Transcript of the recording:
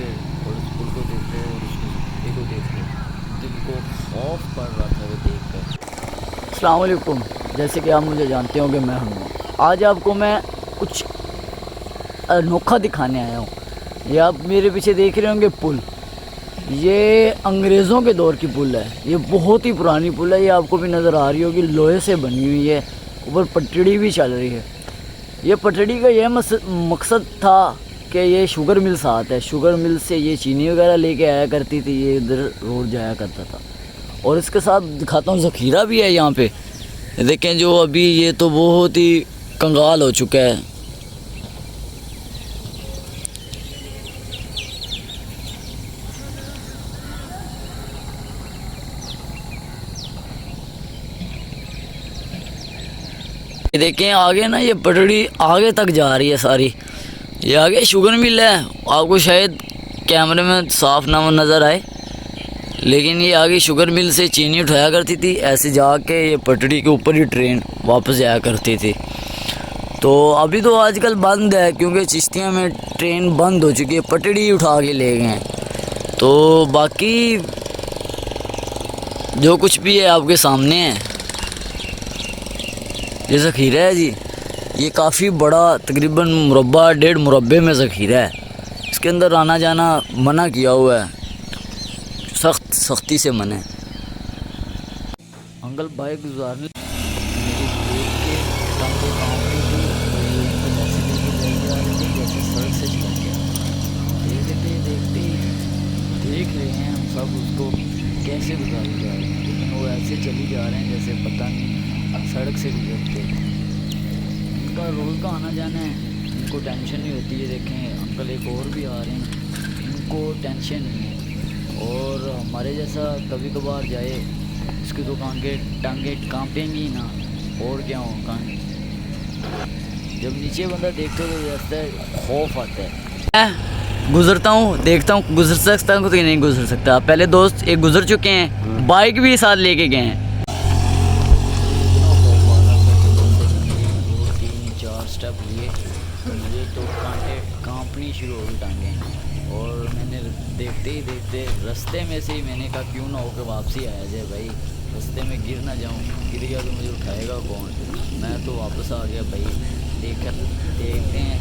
थे और उस पुल को देख रहे और उसको झुकते को देख रहे, दिल को खौफ पड़ रहा था वो देख कर। अस्सलाम वालेकुम। जैसे कि आप मुझे जानते होंगे, मैं हूँ। आज आपको मैं कुछ अनोखा दिखाने आया हूँ। ये आप मेरे पीछे देख रहे होंगे पुल, ये अंग्रेज़ों के दौर की पुल है। ये बहुत ही पुरानी पुल है। ये आपको भी नज़र आ रही होगी, लोहे से बनी हुई है, ऊपर पटड़ी भी चल रही है। ये पटड़ी का यह मकसद था कि ये शुगर मिल साथ है, शुगर मिल से ये चीनी वगैरह लेके आया करती थी, ये इधर रोड जाया करता था। और इसके साथ दिखाता हूँ ज़ख़ीरा भी है यहाँ पे, देखें। जो अभी ये तो बहुत ही कंगाल हो चुका है। ये देखें आगे ना, ये पटड़ी आगे तक जा रही है सारी। ये आगे शुगर मिल है, आपको शायद कैमरे में साफ ना नज़र आए, लेकिन ये आगे शुगर मिल से चीनी उठाया करती थी। ऐसे जाके ये पटड़ी के ऊपर ही ट्रेन वापस जाया करती थी। तो अभी तो आजकल बंद है, क्योंकि चिश्तिया में ट्रेन बंद हो चुकी है, पटड़ी उठा के ले गए हैं। तो बाकी जो कुछ भी है आपके सामने है। ये ज़ख़ीरा है जी, ये काफ़ी बड़ा, तकरीबन मुरब्बा 1.5 मुरब्बे में ज़ख़ीरा है। इसके अंदर आना जाना मना किया हुआ है, सख्ती से मना है। अंकल बाइक गुजारने देख रहे हैं हम सब उसको कैसे गुजारे जा रहे हैं, लेकिन वो ऐसे चली जा रहे हैं जैसे पता नहीं सड़क से गुजरते। इनका रोज़ का आना जाना है, इनको टेंशन नहीं होती है। देखें अंकल एक और भी आ रहे हैं, इनको टेंशन नहीं है। और हमारे जैसा कभी कभार जाए, इसकी दुकान के टांगे कांपेंगी ना, और क्या होगा। जब नीचे बंदा देखते तो जैसे खौफ आता है। गुजरता हूँ, देखता हूँ गुजर सकता हूँ तो नहीं गुजर सकता। पहले दोस्त एक गुजर चुके हैं, बाइक भी साथ लेके गए हैं। 2-3-4 स्टेप लिए तो मुझे तो कांपनी शुरू हो गई टांगें। और मैंने देखते ही देखते रास्ते में से ही मैंने कहा क्यों ना होकर वापसी आया जाए भाई, रास्ते में गिर ना जाऊँ, गिर गया तो मुझे उठाएगा कौन। मैं तो वापस आ गया भाई। देखते हैं